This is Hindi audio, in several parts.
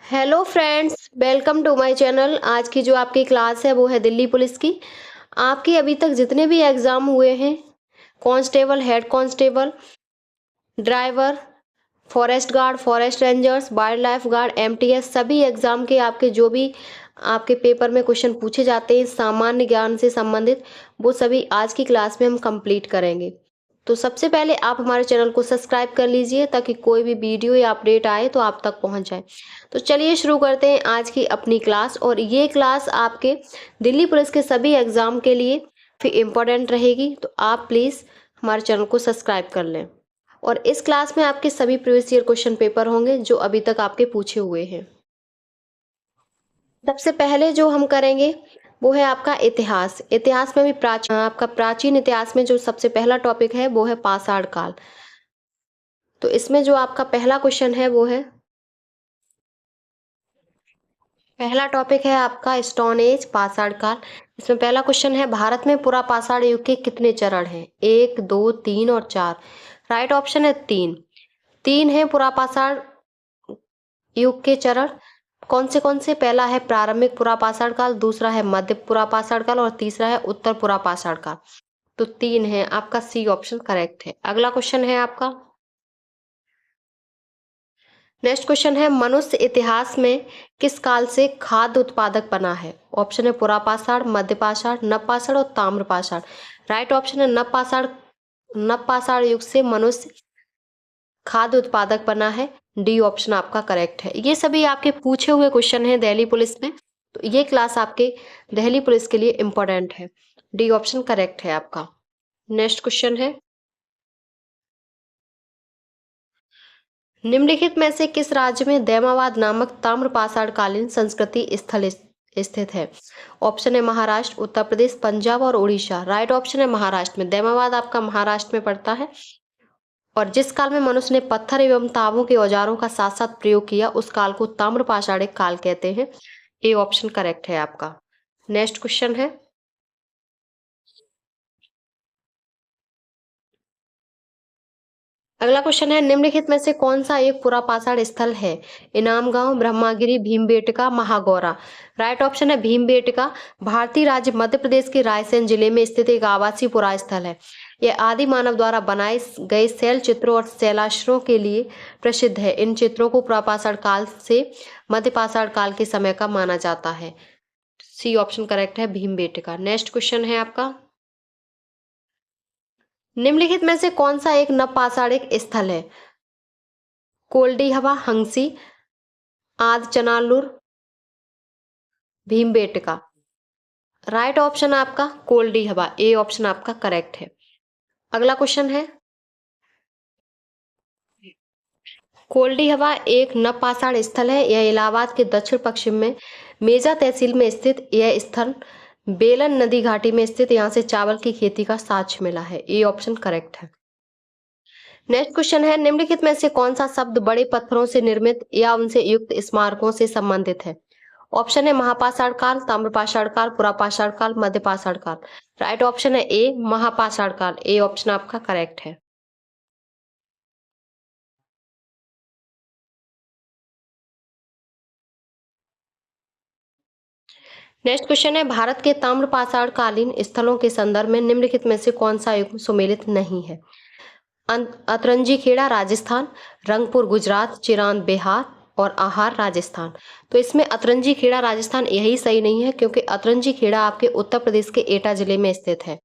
Hello friends, welcome to my channel. आज की जो आपकी क्लास है वो है दिल्ली पुलिस की। आपके अभी तक जितने भी एग्ज़ाम हुए हैं, constable, head constable, driver, forest guard, forest rangers, wild life guard, MTS, सभी एग्ज़ाम के आपके जो भी आपके पेपर में क्वेश्चन पूछे जाते हैं सामान्य ज्ञान से संबंधित, वो सभी आज की क्लास में हम कंप्लीट करेंगे। तो सबसे पहले आप हमारे चैनल को सब्सक्राइब कर लीजिए ताकि कोई भी वीडियो या अपडेट आए तो आप तक पहुंच जाए। तो चलिए शुरू करते हैं आज की अपनी क्लास। और ये क्लास आपके दिल्ली पुलिस के सभी एग्ज़ाम के लिए फिर इम्पोर्टेंट रहेगी, तो आप प्लीज़ हमारे चैनल को सब्सक्राइब कर लें। और इस क्लास में आपके सभी प्रीवियस ईयर क्वेश्चन पेपर होंगे जो अभी तक आपके पूछे हुए हैं। सबसे पहले जो हम करेंगे वो है आपका इतिहास। इतिहास में भी आपका प्राचीन इतिहास में जो सबसे पहला टॉपिक है वो है पाषाण काल। तो इसमें जो आपका पहला क्वेश्चन है वो है, पहला टॉपिक है आपका स्टोन एज, पाषाण काल। इसमें पहला क्वेश्चन है, भारत में पुरा पाषाण युग के कितने चरण हैं? 1, 2, 3 और 4। राइट ऑप्शन है 3। 3 है पुरा पाषाण युग के चरण। कौन से? पहला है प्रारंभिक पुरापाषाण काल, दूसरा है मध्य पुरापाषाण काल और तीसरा है उत्तर पुरापाषाण काल। तो 3 है, आपका सी ऑप्शन करेक्ट है। अगला क्वेश्चन है आपका, नेक्स्ट क्वेश्चन है, मनुष्य इतिहास में किस काल से खाद्य उत्पादक बना है? ऑप्शन है पुरापाषाण, मध्यपाषाण, नवपाषाण और ताम्रपाषाण। राइट ऑप्शन है नवपाषाण युग से मनुष्य खाद्य उत्पादक बना है। डी ऑप्शन आपका करेक्ट है। ये सभी आपके पूछे हुए क्वेश्चन हैं दिल्ली पुलिस में, तो ये क्लास आपके दिल्ली पुलिस के लिए इम्पोर्टेंट है। डी ऑप्शन करेक्ट है आपका। नेक्स्ट क्वेश्चन है, निम्नलिखित में से किस राज्य में दैमाबाद नामक ताम्रपाषाण कालीन संस्कृति स्थल स्थित है? ऑप्शन है महाराष्ट्र, उत्तर प्रदेश, पंजाब और उड़ीसा। राइट ऑप्शन है महाराष्ट्र में। दैमाबाद आपका महाराष्ट्र में पड़ता है। और जिस काल में मनुष्य ने पत्थर एवं तांबों के औजारों का साथ साथ प्रयोग किया उस काल को ताम्रपाषाणिक काल कहते हैं। ए ऑप्शन करेक्ट है आपका। नेक्स्ट क्वेश्चन है, अगला क्वेश्चन है, निम्नलिखित में से कौन सा एक पुरापाषाण स्थल है? इनाम गांव, ब्रह्मागिरी, भीमबेटका, महागौरा। राइट ऑप्शन है भीमबेटका। भारतीय राज्य मध्य प्रदेश के रायसेन जिले में स्थित एक आवासीय पुरा स्थल है। यह आदि मानव द्वारा बनाए गए शैल चित्रों और शैलाश्रयों के लिए प्रसिद्ध है। इन चित्रों को पुरापाषाण काल से मध्यपाषाण काल के समय का माना जाता है। सी ऑप्शन करेक्ट है भीमबेटका। नेक्स्ट क्वेश्चन है आपका, निम्नलिखित में से कौन सा एक नवपाषाणिक स्थल है? कोल्डिहवा, हंसी, आदचनालूर, भीमबेटका। राइट ऑप्शन आपका कोल्डिहवा। ए ऑप्शन आपका करेक्ट है। अगला क्वेश्चन है, कोल्डिहवा एक नवपाषाण स्थल है। यह इलाहाबाद के दक्षिण पश्चिम में मेजा तहसील में स्थित यह स्थल बेलन नदी घाटी में स्थित, यहाँ से चावल की खेती का साक्ष्य मिला है। ए ऑप्शन करेक्ट है। नेक्स्ट क्वेश्चन है, निम्नलिखित में से कौन सा शब्द बड़े पत्थरों से निर्मित या उनसे युक्त स्मारकों से संबंधित है? ऑप्शन है महापाषाण काल, ताम्रपाषाण काल, पुरापाषाण काल, मध्यपाषाण काल। राइट ऑप्शन है ए महापाषाण काल। ए ऑप्शन आपका करेक्ट है। नेक्स्ट क्वेश्चन है, भारत के ताम्रपाषाण कालीन स्थलों के संदर्भ में निम्नलिखित में से कौन सा युग सुमेलित नहीं है? अतरंजी खेड़ा राजस्थान, रंगपुर गुजरात, चिरांद बिहार और आहार राजस्थान। तो इसमें अतरंजी खेड़ा राजस्थान यही सही नहीं है, क्योंकि अतरंजी खेड़ा आपके उत्तर प्रदेश के एटा जिले में स्थित है।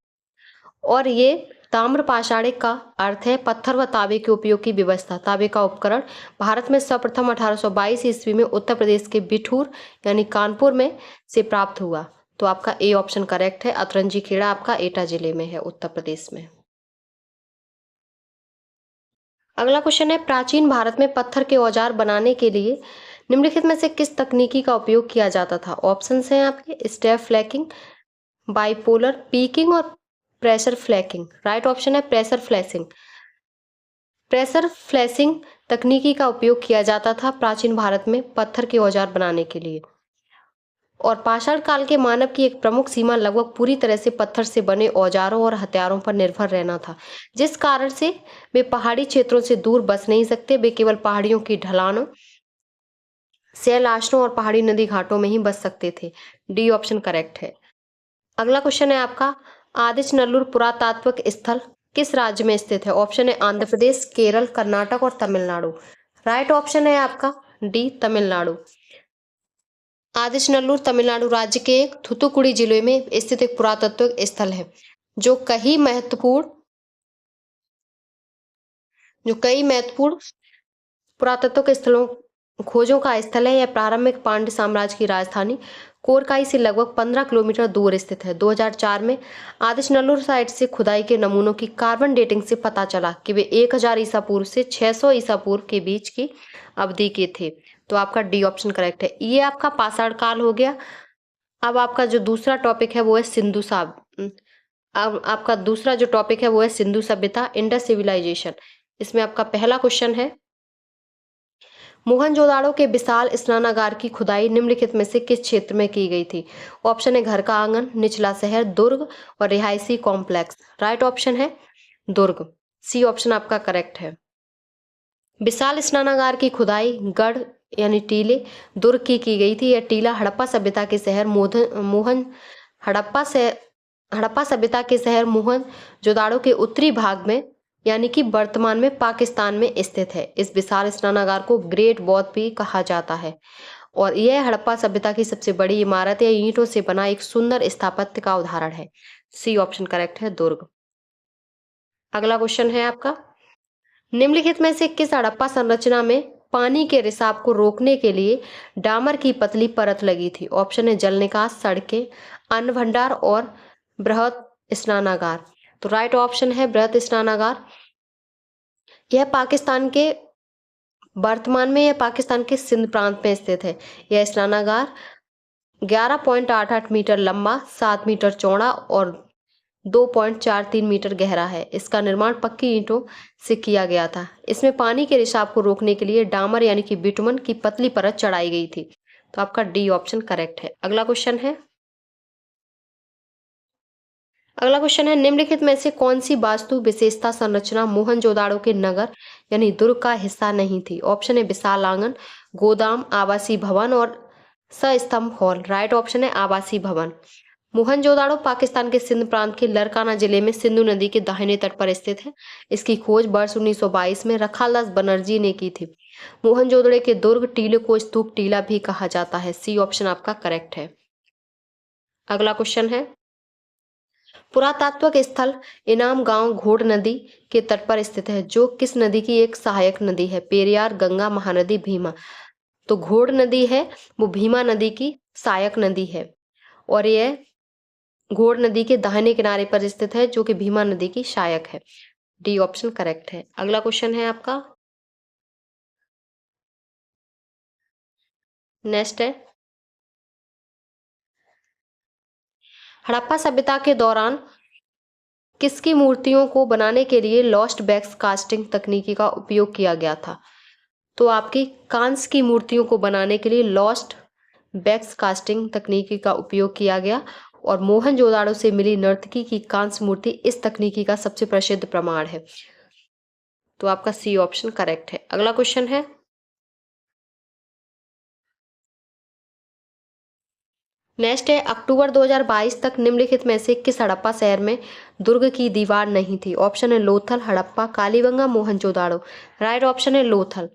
और ये ताम्रपाषाणिक का अर्थ है पत्थर व तांबे के उपयोग की व्यवस्था, तांबे का उपकरण। भारत में सर्वप्रथम 1822 ईस्वी में उत्तर प्रदेश के बिठूर यानी कानपुर में से प्राप्त हुआ। तो आपका ए ऑप्शन करेक्ट है। अतरंजी खेड़ा आपका एटा जिले में है, उत्तर प्रदेश में। अगला क्वेश्चन है, प्राचीन भारत में पत्थर के औजार बनाने के लिए निम्नलिखित में से किस तकनीकी का उपयोग किया जाता था? ऑप्शंस हैं आपके स्टेप फ्लैकिंग, बाइपोलर पीकिंग और प्रेशर फ्लैकिंग। राइट ऑप्शन है प्रेशर फ्लैशिंग। प्रेशर फ्लैशिंग तकनीकी का उपयोग किया जाता था प्राचीन भारत में पत्थर के औजार बनाने के लिए। और पाषाण काल के मानव की एक प्रमुख सीमा लगभग पूरी तरह से पत्थर से बने औजारों और हथियारों पर निर्भर रहना था, जिस कारण से वे पहाड़ी क्षेत्रों से दूर बस नहीं सकते। वे केवल पहाड़ियों की ढलानों शैल आश्रमों और पहाड़ी नदी घाटों में ही बस सकते थे। डी ऑप्शन करेक्ट है। अगला क्वेश्चन है आपका, आदिचनल्लूर पुरातात्विक स्थल किस राज्य में स्थित है? ऑप्शन है आंध्र प्रदेश, केरल, कर्नाटक और तमिलनाडु। राइट ऑप्शन है आपका डी तमिलनाडु। आदिचनल्लूर तमिलनाडु राज्य के थूथुकुडी जिले में स्थित एक पुरातात्विक स्थल है जो कई महत्वपूर्ण पुरातत्व स्थलों खोजों का स्थल है। यह प्रारंभिक पांड्य साम्राज्य की राजधानी कोरकाई से लगभग 15 किलोमीटर दूर स्थित है। 2004 में आदिचनल्लूर साइट से खुदाई के नमूनों की कार्बन डेटिंग से पता चला कि वे 1000 ईसा पूर्व से 600 ईसा पूर्व के बीच की अवधि के थे। तो आपका डी ऑप्शन करेक्ट है। ये आपका पाषाण काल हो गया। अब आपका जो दूसरा टॉपिक है वो है सिंधु अब आपका दूसरा जो टॉपिक है वो है सिंधु सभ्यता, इंडस सिविलाइजेशन। इसमें आपका पहला क्वेश्चन है, मोहनजोदाड़ो के विशाल स्नानागार की खुदाई निम्नलिखित में से किस क्षेत्र में की गई थी? ऑप्शन है घर का आंगन, निचला शहर, दुर्ग और रिहायशी कॉम्प्लेक्स। राइट ऑप्शन है दुर्ग। सी ऑप्शन आपका करेक्ट है। विशाल स्नानागार की खुदाई गढ़ यानी टीले दुर्ग की गई थी। यह टीला हड़प्पा सभ्यता के शहर हड़प्पा सभ्यता के शहर मोहनजोदाड़ो के उत्तरी भाग में यानी कि वर्तमान में पाकिस्तान में स्थित है। इस विशाल स्नानागार को ग्रेट बौद्ध भी कहा जाता है और यह हड़प्पा सभ्यता की सबसे बड़ी इमारत या ईंटों से बना एक सुंदर स्थापत्य का उदाहरण है। सी ऑप्शन करेक्ट है दुर्ग। अगला क्वेश्चन है आपका, निम्नलिखित में से किस हड़प्पा संरचना में पानी के रिसाव को रोकने के लिए डामर की पतली परत लगी थी? ऑप्शन है जल निकास, सड़कें, अन्न भंडार और बृहद स्नानागार। तो राइट ऑप्शन है बृहद स्नानागार। यह पाकिस्तान के सिंध प्रांत में स्थित है। यह स्नानागार 11.88 मीटर लंबा, 7 मीटर चौड़ा और 2.43 मीटर गहरा है। इसका निर्माण पक्की ईंटों से किया गया था। इसमें पानी के रिसाव को रोकने के लिए डामर यानी कि बिटुमन की पतली परत चढ़ाई गई थी। तो आपका डी ऑप्शन करेक्ट है। अगला क्वेश्चन है निम्नलिखित में से कौन सी वास्तु विशेषता संरचना मोहनजोदाड़ो के नगर यानी दुर्ग का हिस्सा नहीं थी? ऑप्शन है विशाल आंगन, गोदाम, आवासीय भवन और सस्तंभ हॉल। राइट ऑप्शन है आवासीय भवन। मोहनजोदाड़ो पाकिस्तान के सिंध प्रांत के लरकाना जिले में सिंधु नदी के दाहिने तट पर स्थित है। इसकी खोज वर्ष 1922 में रखालदास बनर्जी ने की थी। मोहनजोदड़ो के दुर्ग टीले को स्तूप टीला भी कहा जाता है। सी ऑप्शन आपका करेक्ट है। अगला क्वेश्चन है, पुरातात्विक स्थल इनाम गांव घोड़ नदी के तट पर स्थित है जो किस नदी की एक सहायक नदी है? पेरियार, गंगा, महानदी, भीमा। तो घोड़ नदी है वो भीमा नदी की सहायक नदी है और यह घोड़ नदी के दाहिने किनारे पर स्थित है जो कि भीमा नदी की सहायक है। डी ऑप्शन करेक्ट है। अगला क्वेश्चन है आपका, नेक्स्ट है, हड़प्पा सभ्यता के दौरान किसकी मूर्तियों को बनाने के लिए लॉस्ट वैक्स कास्टिंग तकनीकी का उपयोग किया गया था? तो आपकी कांस्य की मूर्तियों को बनाने के लिए लॉस्ट वैक्स कास्टिंग तकनीकी का उपयोग किया गया और मोहनजोदाड़ो से मिली नर्तकी की कांस्य मूर्ति इस तकनीकी का सबसे प्रसिद्ध प्रमाण है। तो आपका सी ऑप्शन करेक्ट है। अगला क्वेश्चन है, नेक्स्ट है, अक्टूबर 2022 तक निम्नलिखित में से किस हड़प्पा शहर में दुर्ग की दीवार नहीं थी? ऑप्शन है लोथल, हड़प्पा, कालीबंगा, मोहनजोदाड़ो। राइट ऑप्शन है लोथल।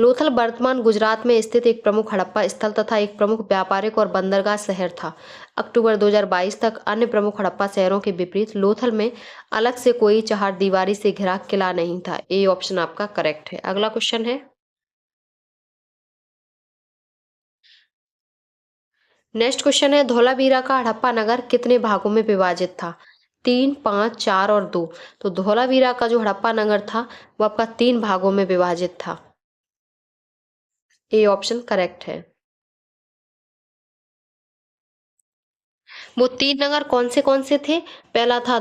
लोथल वर्तमान गुजरात में स्थित एक प्रमुख हड़प्पा स्थल तथा एक प्रमुख व्यापारिक और बंदरगाह शहर था। अक्टूबर 2022 तक अन्य प्रमुख हड़प्पा शहरों के विपरीत लोथल में अलग से कोई चहारदीवारी से घिरा किला नहीं था। ए ऑप्शन आपका करेक्ट है। अगला क्वेश्चन है, नेक्स्ट क्वेश्चन है, धौलावीरा का हड़प्पा नगर कितने भागों में विभाजित था? 3, 5, 4 और 2। तो धौलावीरा का जो हड़प्पा नगर था वो आपका 3 भागों में विभाजित था। ए ऑप्शन करेक्ट है। वो 3 नगर कौन से थे? पहला था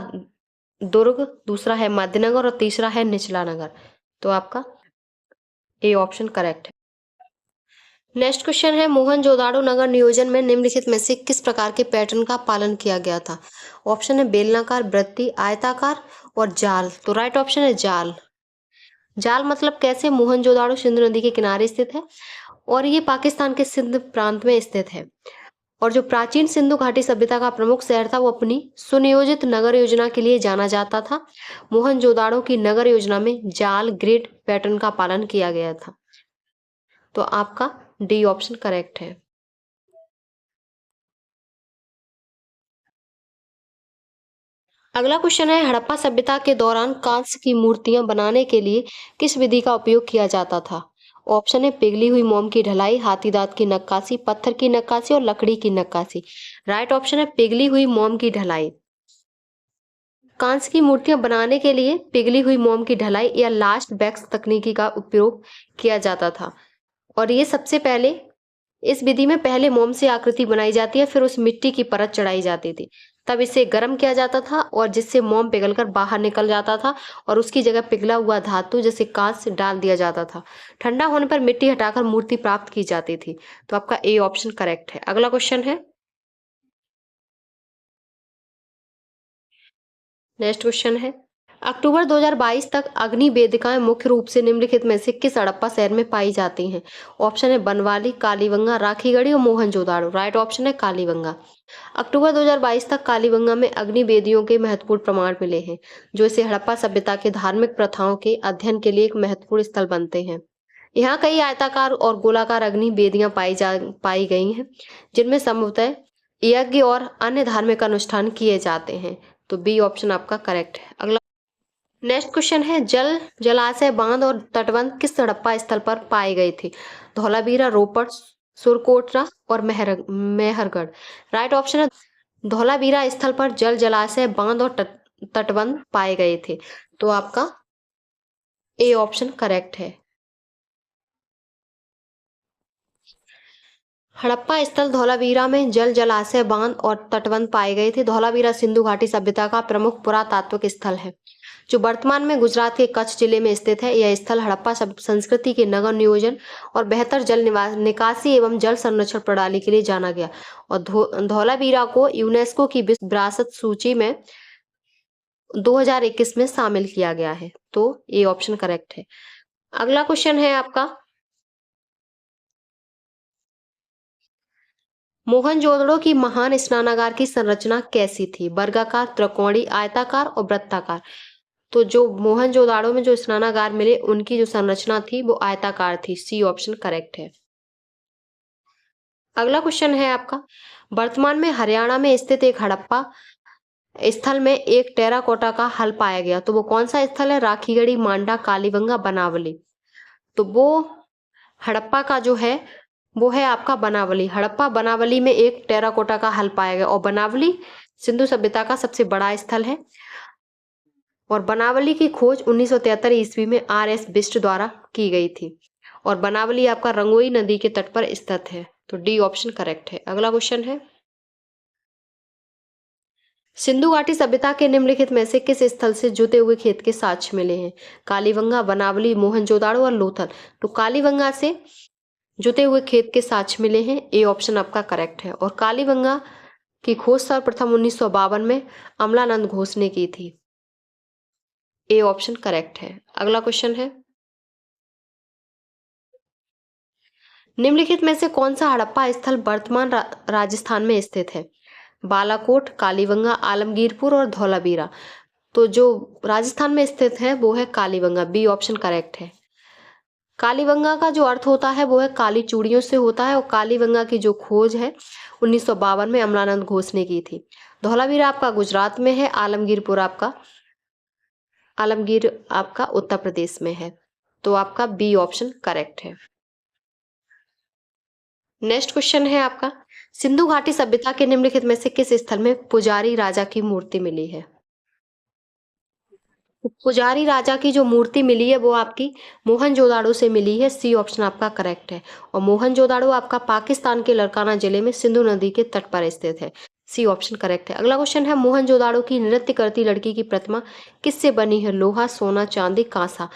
दुर्ग, दूसरा है मध्यनगर और तीसरा है निचला नगर। तो आपका ए ऑप्शन करेक्ट है। नेक्स्ट क्वेश्चन है, मोहनजोदाड़ो नगर नियोजन में निम्नलिखित में से किस प्रकार के पैटर्न का पालन किया गया था? ऑप्शन है बेलनाकार, वृत्तीय, आयताकार और जाल। तो राइट ऑप्शन है जाल। जाल मतलब कैसे? मोहनजोदाड़ो सिंधु नदी के किनारे स्थित है और ये पाकिस्तान के सिंध प्रांत में स्थित है। और जो प्राचीन सिंधु घाटी सभ्यता का प्रमुख शहर था वो अपनी सुनियोजित नगर योजना के लिए जाना जाता था। मोहनजोदाड़ो की नगर योजना में जाल ग्रिड पैटर्न का पालन किया गया था। तो आपका डी ऑप्शन करेक्ट है। अगला क्वेश्चन है, हड़प्पा सभ्यता के दौरान कांस्य की मूर्तियां बनाने के लिए किस विधि का उपयोग किया जाता था? ऑप्शन है पिघली हुई मोम की ढलाई, हाथी दांत की नक्काशी, पत्थर की नक्काशी और लकड़ी की नक्काशी। राइट ऑप्शन है पिघली हुई मोम की ढलाई। कांस्य की मूर्तियां बनाने के लिए पिघली हुई मोम की ढलाई या लास्ट वैक्स तकनीकी का उपयोग किया जाता था। और ये सबसे पहले इस विधि में पहले मोम से आकृति बनाई जाती है, फिर उस मिट्टी की परत चढ़ाई जाती थी, तब इसे गर्म किया जाता था और जिससे मोम पिघलकर बाहर निकल जाता था और उसकी जगह पिघला हुआ धातु जैसे कांस्य डाल दिया जाता था। ठंडा होने पर मिट्टी हटाकर मूर्ति प्राप्त की जाती थी। तो आपका ए ऑप्शन करेक्ट है। अगला क्वेश्चन है, नेक्स्ट क्वेश्चन है, अक्टूबर 2022 तक अग्नि वेदिकाएं मुख्य रूप से निम्नलिखित में से किस हड़प्पा शहर में पाई जाती हैं? ऑप्शन है बनवाली, कालीबंगा, राखीगढ़ी और मोहनजोदाड़ो। राइट ऑप्शन है कालीबंगा। अक्टूबर 2022 तक कालीबंगा में अग्नि वेदियों के महत्वपूर्ण प्रमाण मिले हैं, जो इसे हड़प्पा सभ्यता के धार्मिक प्रथाओं के अध्ययन के लिए एक महत्वपूर्ण स्थल बनते हैं। यहाँ कई आयताकार और गोलाकार अग्नि वेदियां पाई गई हैं, जिनमें संभवतः यज्ञ और अन्य धार्मिक अनुष्ठान किए जाते हैं। तो बी ऑप्शन आपका करेक्ट है। अगला नेक्स्ट क्वेश्चन है, जलाशय, बांध और तटबंध किस हड़प्पा स्थल पर पाए गए थे? धौलावीरा, रोपड़, सुरकोटरा और मेहरगढ़। राइट ऑप्शन है धौलावीरा स्थल पर जलाशय, बांध और तटबंध पाए गए थे। तो आपका ए ऑप्शन करेक्ट है। हड़प्पा स्थल धौलावीरा में जलाशय, बांध और तटबंध पाए गए थे। धौलावीरा सिंधु घाटी सभ्यता का प्रमुख पुरातात्विक स्थल है, जो वर्तमान में गुजरात के कच्छ जिले में स्थित है। यह स्थल हड़प्पा संस्कृति के नगर नियोजन और बेहतर जल निकासी एवं जल संरक्षण प्रणाली के लिए जाना गया। और धौलावीरा को यूनेस्को की विश्व विरासत सूची में 2021 में शामिल किया गया है। तो ये ऑप्शन करेक्ट है। अगला क्वेश्चन है आपका, मोहनजोदड़ो की महान स्नानागार की संरचना कैसी थी? वर्गाकार, त्रिकोणीय, आयताकार और वृत्ताकार। तो जो मोहनजोदाड़ो में जो स्नानागार मिले उनकी जो संरचना थी वो आयताकार थी। सी ऑप्शन करेक्ट है। अगला क्वेश्चन है आपका, वर्तमान में हरियाणा में स्थित एक हड़प्पा स्थल में एक टेराकोटा का हल पाया गया, तो वो कौन सा स्थल है? राखीगढ़ी, मांडा, कालीबंगा, बनावली। तो वो हड़प्पा का जो है वो है आपका बनावली। हड़प्पा बनावली में एक टेराकोटा का हल पाया गया और बनावली सिंधु सभ्यता का सबसे बड़ा स्थल है। और बनावली की खोज 1973 ईस्वी में आर.एस. बिष्ट द्वारा की गई थी। और बनावली आपका रंगोई नदी के तट पर स्थित है। तो डी ऑप्शन करेक्ट है। अगला क्वेश्चन है, सिंधु घाटी सभ्यता के निम्नलिखित में से किस स्थल से जुते हुए खेत के साक्ष्य मिले हैं? कालीबंगा, बनावली, मोहनजोदाड़ो और लोथल। तो कालीबंगा से जुते हुए खेत के साक्ष्य मिले हैं। ए ऑप्शन आपका करेक्ट है। और कालीबंगा की खोज सर्वप्रथम 1952 में अमलानंद घोष ने की थी। ए ऑप्शन करेक्ट है। अगला क्वेश्चन है, निम्नलिखित में से कौन सा हड़प्पा स्थल वर्तमान राजस्थान में स्थित है? बालाकोट, कालीबंगा, आलमगीरपुर और धौलावीरा। तो जो राजस्थान में स्थित है वो है कालीबंगा। बी ऑप्शन करेक्ट है। कालीबंगा का जो अर्थ होता है वो है काली चूड़ियों से होता है। और कालीबंगा की जो खोज है 1952 में अमलानंद घोष ने की थी। धौलावीरा आपका गुजरात में है। आलमगीर आपका उत्तर प्रदेश में है। तो आपका बी ऑप्शन करेक्ट है। नेक्स्ट क्वेश्चन है आपका, सिंधु घाटी सभ्यता के निम्नलिखित में से किस स्थल में पुजारी राजा की मूर्ति मिली है? पुजारी राजा की जो मूर्ति मिली है वो आपकी मोहनजोदाड़ो से मिली है। सी ऑप्शन आपका करेक्ट है। और मोहनजोदाड़ो आपका पाकिस्तान के लरकाना जिले में सिंधु नदी के तट पर स्थित है। सी ऑप्शन करेक्ट है। अगला क्वेश्चन है, मोहनजोदाड़ो की नृत्य करती लड़की की प्रतिमा किससे बनी है? लोहा, सोना, चांदी, कांसा।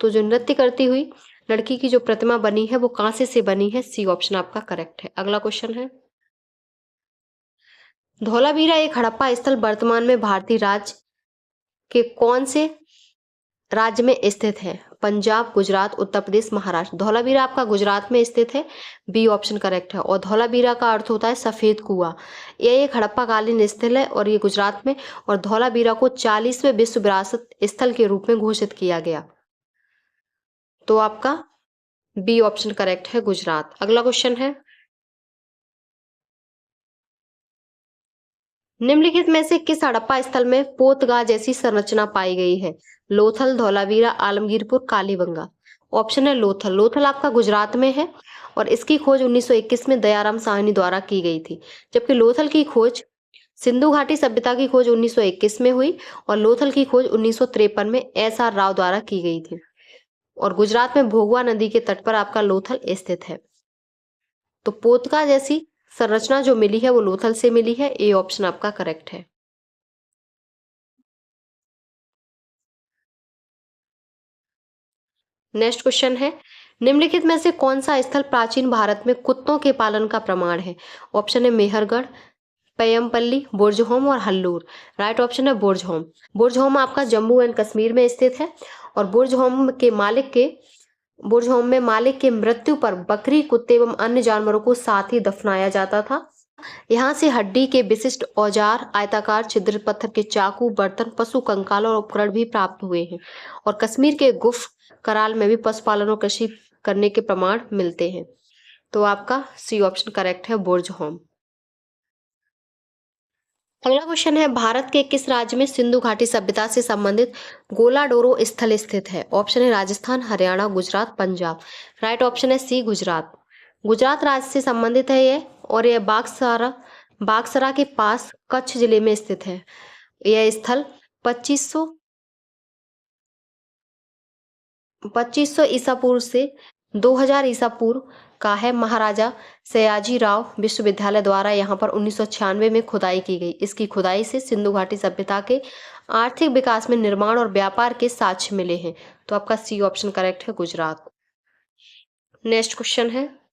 तो जो नृत्य करती हुई लड़की की जो प्रतिमा बनी है वो कांसे से बनी है। सी ऑप्शन आपका करेक्ट है। अगला क्वेश्चन है, धौलावीरा एक हड़प्पा स्थल वर्तमान में भारतीय राज्य के कौन से राज्य में स्थित है? पंजाब, गुजरात, उत्तर प्रदेश, महाराष्ट्र। धौलावीरा आपका गुजरात में स्थित है, बी ऑप्शन करेक्ट है। और धौलावीरा का अर्थ होता है सफेद कुआं। ये एक हड़प्पा कालीन स्थल है और ये गुजरात में, और धौलावीरा को 40वें विश्व विरासत स्थल के रूप में घोषित किया गया। तो आपका बी ऑप्शन करेक्ट है, गुजरात। अगला क्वेश्चन है, निम्नलिखित में से किस हड़प्पा स्थल में पोतगा जैसी संरचना पाई गई है? लोथल, धौलावीरा, आलमगीरपुर, कालीबंगा। ऑप्शन है लोथल। लोथल आपका गुजरात में है और इसकी खोज 1921 में दयाराम साहनी द्वारा की गई थी, जबकि लोथल की खोज, सिंधु घाटी सभ्यता की खोज 1921 में हुई और लोथल की खोज 1953 में एस आर राव द्वारा की गई थी। और गुजरात में भोगवा नदी के तट पर आपका लोथल स्थित है। तो पोतका जैसी संरचना जो मिली है वो लोथल से मिली है, ए ऑप्शन आपका करेक्ट है। नेक्स्ट क्वेश्चन है, निम्नलिखित में से कौन सा स्थल प्राचीन भारत में कुत्तों के पालन का प्रमाण है? ऑप्शन है मेहरगढ़, पय्यमपल्ली, बुर्जहोम और हल्लूर। राइट ऑप्शन है बुर्जहोम। बुर्जहोम आपका जम्मू एंड कश्मीर में स्थित है और बुर्जहोम में मालिक के मृत्यु पर बकरी, कुत्ते एवं अन्य जानवरों को साथ ही दफनाया जाता था। यहाँ से हड्डी के विशिष्ट औजार, आयताकार छिद्र पत्थर के चाकू, बर्तन, पशु कंकाल और उपकरण भी प्राप्त हुए हैं। और कश्मीर के गुफ कराल में भी पशुपालन और कृषि करने के प्रमाण मिलते हैं। तो आपका सी ऑप्शन करेक्ट है, बुर्ज होम। अगला क्वेश्चन है, भारत के किस राज्य में सिंधु घाटी सभ्यता से संबंधित गोलाडोरो स्थल स्थित है? ऑप्शन है राजस्थान, हरियाणा, गुजरात, पंजाब। राइट ऑप्शन है सी, गुजरात। गुजरात राज्य से संबंधित है ये, और यह बागसरा के पास कच्छ जिले में स्थित है। यह स्थल 2500 ईसा पूर्व से 2000 ईसा पूर्व का है। महाराजा सयाजी राव विश्वविद्यालय द्वारा यहाँ पर 1996 में खुदाई की गई। इसकी खुदाई से सिंधु घाटी सभ्यता के आर्थिक विकास में निर्माण और व्यापार के साक्ष्य मिले हैं। तो आपका सी ऑप्शन करेक्ट है, गुजरात। नेक्स्ट क्वेश्चन है,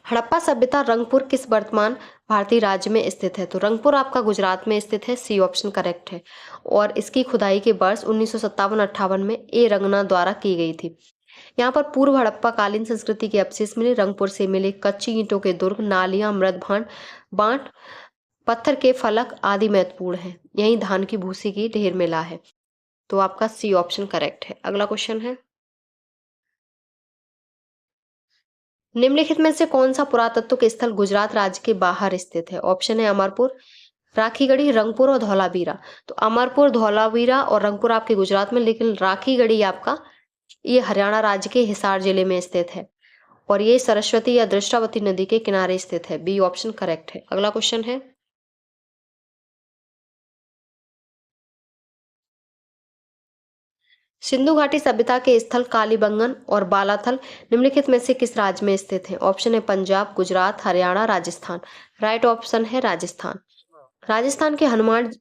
हड़प्पा सभ्यता रंगपुर किस वर्तमान भारतीय राज्य में स्थित है? तो रंगपुर आपका गुजरात में स्थित है, सी ऑप्शन करेक्ट है। और इसकी खुदाई के वर्ष 1957-58 में ए रंगना द्वारा की गई थी। यहाँ पर पूर्व हड़प्पा कालीन संस्कृति के अवशेष मिले। रंगपुर से मिले कच्ची ईंटों के दुर्ग, नालियां, मृद भांड, बांट, पत्थर के फलक आदि महत्वपूर्ण है। यही धान की भूसी की ढेर मिला है। तो आपका सी ऑप्शन करेक्ट है। अगला क्वेश्चन है, निम्नलिखित में से कौन सा पुरातत्व के स्थल गुजरात राज्य के बाहर स्थित है? ऑप्शन है अमरपुर, राखीगढ़ी, रंगपुर और धौलावीरा। तो अमरपुर, धौलावीरा और रंगपुर आपके गुजरात में, लेकिन राखीगढ़ी आपका ये हरियाणा राज्य के हिसार जिले में स्थित है और ये सरस्वती या दृष्टावती नदी के किनारे स्थित है। बी ऑप्शन करेक्ट है। अगला क्वेश्चन है, सिंधु घाटी सभ्यता के स्थल कालीबंगन और बालाथल निम्नलिखित में से किस राज्य में स्थित है? ऑप्शन है पंजाब, गुजरात, हरियाणा, राजस्थान। राइट ऑप्शन है राजस्थान। राजस्थान के हनुमान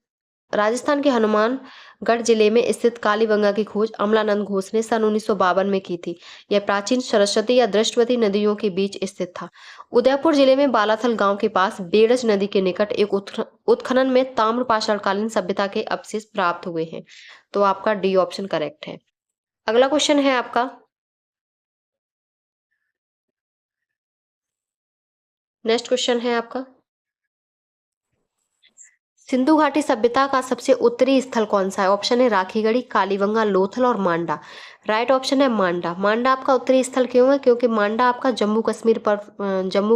राजस्थान के हनुमानगढ़ जिले में स्थित कालीबंगा की खोज अमलानंद घोष ने सन 1952 में की थी। यह प्राचीन सरस्वती या दृष्टवती नदियों के बीच स्थित था। उदयपुर जिले में बालाथल गांव के पास बेड़ज नदी के निकट एक उत्खनन में ताम्र पाषाणकालीन सभ्यता के अवशेष प्राप्त हुए हैं। तो आपका डी ऑप्शन करेक्ट है। अगला क्वेश्चन है आपका, नेक्स्ट क्वेश्चन है आपका, सिंधु घाटी सभ्यता का सबसे उत्तरी स्थल कौन सा है? ऑप्शन है राखीगढ़ी, कालीबंगा, लोथल और मांडा। राइट ऑप्शन है मांडा। मांडा आपका उत्तरी स्थल क्यों है? क्योंकि मांडा आपका जम्मू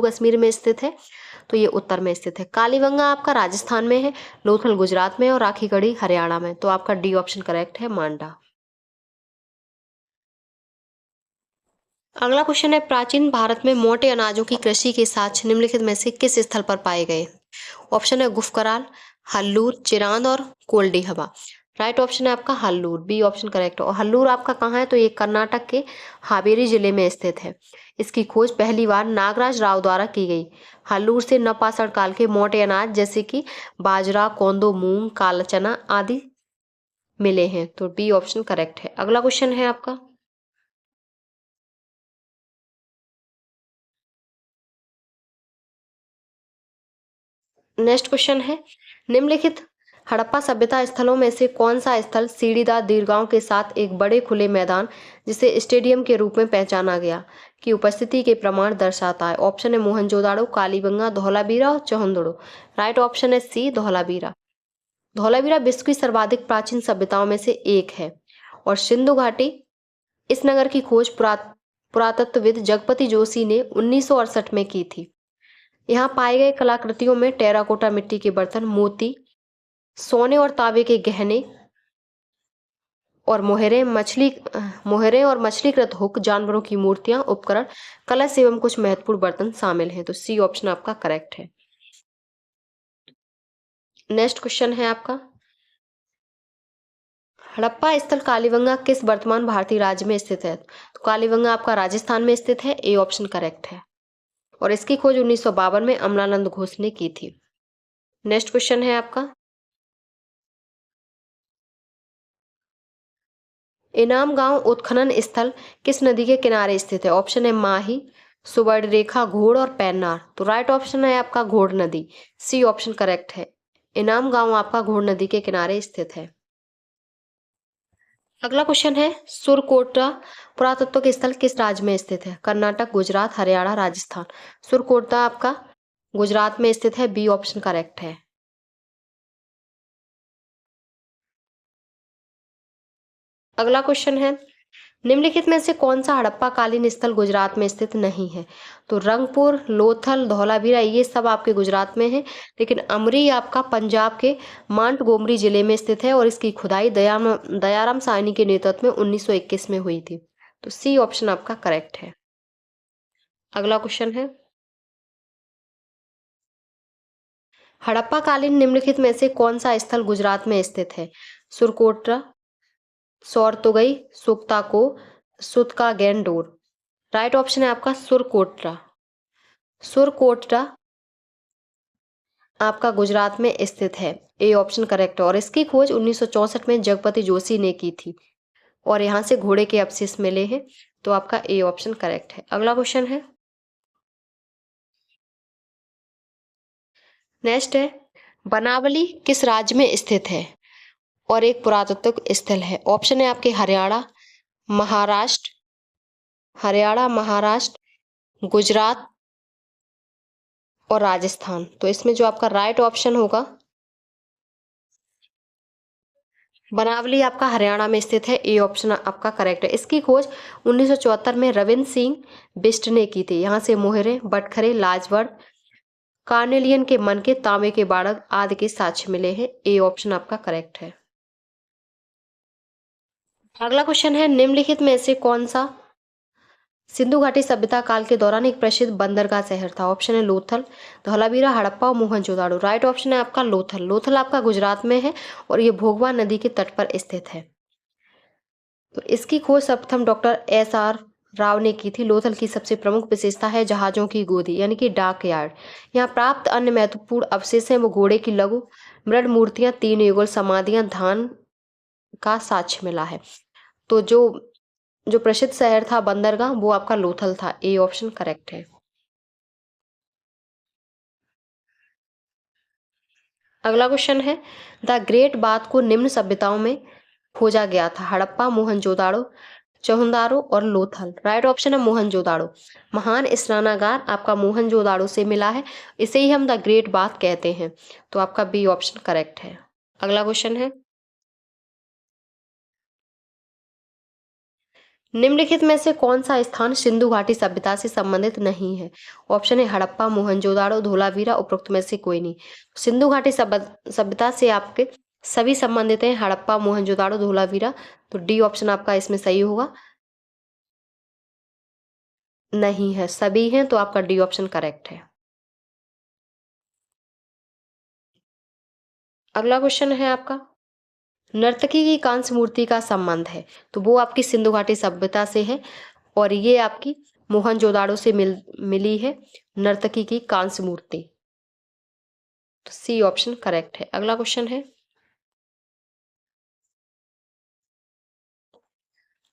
कश्मीर में स्थित है, तो ये उत्तर में स्थित है। कालीबंगा आपका राजस्थान में है, लोथल गुजरात में और राखीगढ़ी हरियाणा में। तो आपका डी ऑप्शन करेक्ट है, मांडा। अगला क्वेश्चन है, प्राचीन भारत में मोटे अनाजों की कृषि के साक्ष्य निम्नलिखित में से किस स्थल पर पाए गए? ऑप्शन है गुफकराल, हल्लूर, चिरांद और कोल्डिहवा। राइट ऑप्शन है आपका हल्लूर, बी ऑप्शन करेक्ट। और हल्लूर आपका कहाँ है? तो ये कर्नाटक के हावेरी जिले में स्थित है। इसकी खोज पहली बार नागराज राव द्वारा की गई। हल्लूर से नवपाषाण काल के मोटे अनाज जैसे कि बाजरा, कोंदो, मूंग, काला चना आदि मिले हैं। तो बी ऑप्शन करेक्ट है। अगला क्वेश्चन है आपका, नेक्स्ट क्वेश्चन है, निम्नलिखित हड़प्पा सभ्यता स्थलों में से कौन सा स्थल सीढ़ीदार दीर्घाओं के साथ एक बड़े खुले मैदान, जिसे स्टेडियम के रूप में पहचाना गया, की उपस्थिति के प्रमाण दर्शाता है? ऑप्शन है मोहनजोदाड़ो, कालीबंगा, धौलावीरा और चौहंदुड़ो। राइट ऑप्शन है सी, धौलावीरा। धौलावीरा विश्व की सर्वाधिक प्राचीन सभ्यताओं में से एक है और सिंधु घाटी, इस नगर की खोज पुरातत्वविद जगपति जोशी ने 1968 में की थी। यहाँ पाए गए कलाकृतियों में टेराकोटा मिट्टी के बर्तन, मोती, सोने और तांबे के गहने और मोहरें और मछलीकृत हुक, जानवरों की मूर्तियां, उपकरण, कलश एवं कुछ महत्वपूर्ण बर्तन शामिल हैं। तो सी ऑप्शन आपका करेक्ट है। नेक्स्ट क्वेश्चन है आपका, हड़प्पा स्थल कालीबंगा किस वर्तमान भारतीय राज्य में स्थित है? तो कालीबंगा आपका राजस्थान में स्थित है, ए ऑप्शन करेक्ट है। और इसकी खोज 1952 में अमलानंद घोष ने की थी। नेक्स्ट क्वेश्चन है आपका, इनाम गांव उत्खनन स्थल किस नदी के किनारे स्थित है? ऑप्शन है माही, सुवर्णरेखा, घोड़ और पैन्नार। तो राइट ऑप्शन है आपका घोड़ नदी, सी ऑप्शन करेक्ट है। इनाम गांव आपका घोड़ नदी के किनारे स्थित है। अगला क्वेश्चन है, सुरकोटा पुरातत्व के स्थल किस राज्य में स्थित है? कर्नाटक, गुजरात, हरियाणा, राजस्थान। सुरकोटा आपका गुजरात में स्थित है, बी ऑप्शन करेक्ट है। अगला क्वेश्चन है, निम्नलिखित में से कौन सा हड़प्पा कालीन स्थल गुजरात में स्थित नहीं है? तो रंगपुर, लोथल, धौलावीरा, ये सब आपके गुजरात में है, लेकिन अमरी आपका पंजाब के मांटगोमरी जिले में स्थित है और इसकी खुदाई दयाराम साहनी के नेतृत्व में 1921 में हुई थी। तो सी ऑप्शन आपका करेक्ट है। अगला क्वेश्चन है, हड़प्पा कालीन निम्नलिखित में से कौन सा स्थल गुजरात में स्थित है? सुरकोटा, सौरतुगई, सुक्ताको, सुतका गैंडोर। राइट ऑप्शन है आपका सुरकोटरा। सुरकोटरा आपका गुजरात में स्थित है, ए ऑप्शन करेक्ट है। और इसकी खोज 1964 में जगपति जोशी ने की थी और यहाँ से घोड़े के अवशेष मिले हैं, तो आपका ए ऑप्शन करेक्ट है। अगला क्वेश्चन है, नेक्स्ट है, बनावली किस राज्य में स्थित है और एक पुरातत्व स्थल है? ऑप्शन है आपके हरियाणा, महाराष्ट्र, गुजरात और राजस्थान। तो इसमें जो आपका राइट ऑप्शन होगा, बनावली आपका हरियाणा में स्थित है, ए ऑप्शन आपका करेक्ट है। इसकी खोज 1974 में रविंद्र सिंह बिष्ट ने की थी। यहाँ से मोहरे, बटखरे, लाजवर्ड, कार्नेलियन के मनके, तांबे के बाड़क आदि के साक्ष्य मिले हैं, ए ऑप्शन आपका करेक्ट है। अगला क्वेश्चन है, निम्नलिखित में से कौन सा सिंधु घाटी सभ्यता काल के दौरान एक प्रसिद्ध बंदरगाह शहर था? ऑप्शन है लोथल, धौलावीरा, हड़प्पा और मोहनजोदाड़ो। राइट ऑप्शन है आपका लोथल। लोथल आपका गुजरात में है और ये भोगवा नदी के तट पर स्थित है। तो इसकी खोज सर्वप्रथम डॉक्टर SR राव ने की थी। लोथल की सबसे प्रमुख विशेषता है जहाजों की गोदी यानी कि डाक यार्ड। यहाँ प्राप्त अन्य महत्वपूर्ण अवशेष हैं वो घोड़े की लघु मृद मूर्तियां, 3 युगल समाधियां, धान का साक्ष्य मिला है। तो जो प्रसिद्ध शहर था बंदरगाह वो आपका लोथल था, ए ऑप्शन करेक्ट है। अगला क्वेश्चन है, द ग्रेट बाथ को निम्न सभ्यताओं में खोजा गया था? हड़प्पा, मोहनजोदाड़ो, चौहंदारो और लोथल। राइट ऑप्शन है मोहनजोदाड़ो। महान स्नानागार आपका मोहनजोदाड़ो से मिला है, इसे ही हम द ग्रेट बाथ कहते हैं। तो आपका बी ऑप्शन करेक्ट है। अगला क्वेश्चन है, निम्नलिखित में से कौन सा स्थान सिंधु घाटी सभ्यता से संबंधित नहीं है? ऑप्शन है हड़प्पा, मोहनजोदाड़ो, धोलावीरा, उपरोक्त में से कोई नहीं। सिंधु घाटी सभ्यता से आपके सभी संबंधित हैं, हड़प्पा, मोहनजोदाड़ो, धोलावीरा। तो डी ऑप्शन आपका इसमें सही होगा। नहीं है, सभी हैं, तो आपका डी ऑप्शन करेक्ट है। अगला क्वेश्चन है आपका, नर्तकी की कांस्य मूर्ति का संबंध है? तो वो आपकी सिंधु घाटी सभ्यता से है और ये आपकी मोहनजोदाड़ो से मिली है नर्तकी की कांस्य मूर्ति। तो सी ऑप्शन करेक्ट है। अगला क्वेश्चन है,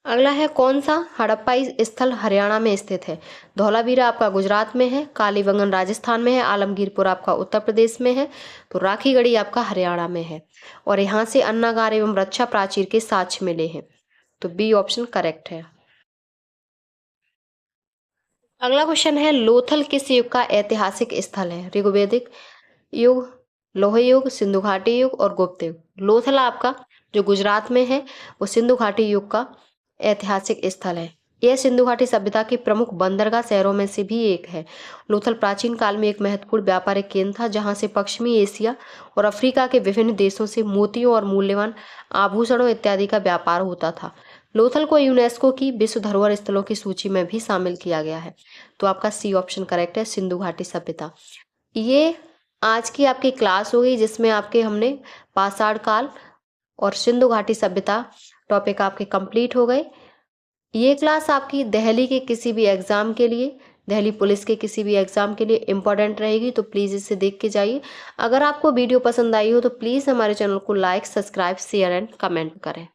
अगला है कौन सा हड़प्पाई स्थल हरियाणा में स्थित है? धौलावीरा आपका गुजरात में है, कालीबंगन राजस्थान में है, आलमगीरपुर आपका उत्तर प्रदेश में है, तो राखीगढ़ी आपका हरियाणा में है। और यहाँ से अन्नागार एवं रक्षा प्राचीर के साक्ष्य मिले हैं, तो बी ऑप्शन करेक्ट है। अगला क्वेश्चन है लोथल किस युग का ऐतिहासिक स्थल है? ऋग्वैदिक युग, लोह युग, सिंधु घाटी युग और गुप्त युग। लोथल आपका जो गुजरात में है वो सिंधु घाटी युग का ऐतिहासिक स्थल है। यह सिंधु घाटी सभ्यता की प्रमुख बंदरगाह शहरों में से भी एक है। लोथल प्राचीन काल में एक महत्वपूर्ण व्यापारिक केंद्र था जहां से पश्चिमी एशिया और अफ्रीका के विभिन्न देशों से मोतियों और मूल्यवान आभूषणों इत्यादि का व्यापार होता था। लोथल को यूनेस्को की विश्व धरोहर स्थलों की सूची में भी शामिल किया गया है, तो आपका सी ऑप्शन करेक्ट है, सिंधु घाटी सभ्यता। ये आज की आपकी क्लास हो गई जिसमें आपके हमने पाषाण काल और सिंधु घाटी सभ्यता टॉपिक आपके कंप्लीट हो गए। ये क्लास आपकी दिल्ली के किसी भी एग्ज़ाम के लिए, दिल्ली पुलिस के किसी भी एग्ज़ाम के लिए इम्पोर्टेंट रहेगी, तो प्लीज़ इसे देख के जाइए। अगर आपको वीडियो पसंद आई हो तो प्लीज़ हमारे चैनल को like, subscribe, share and comment करें।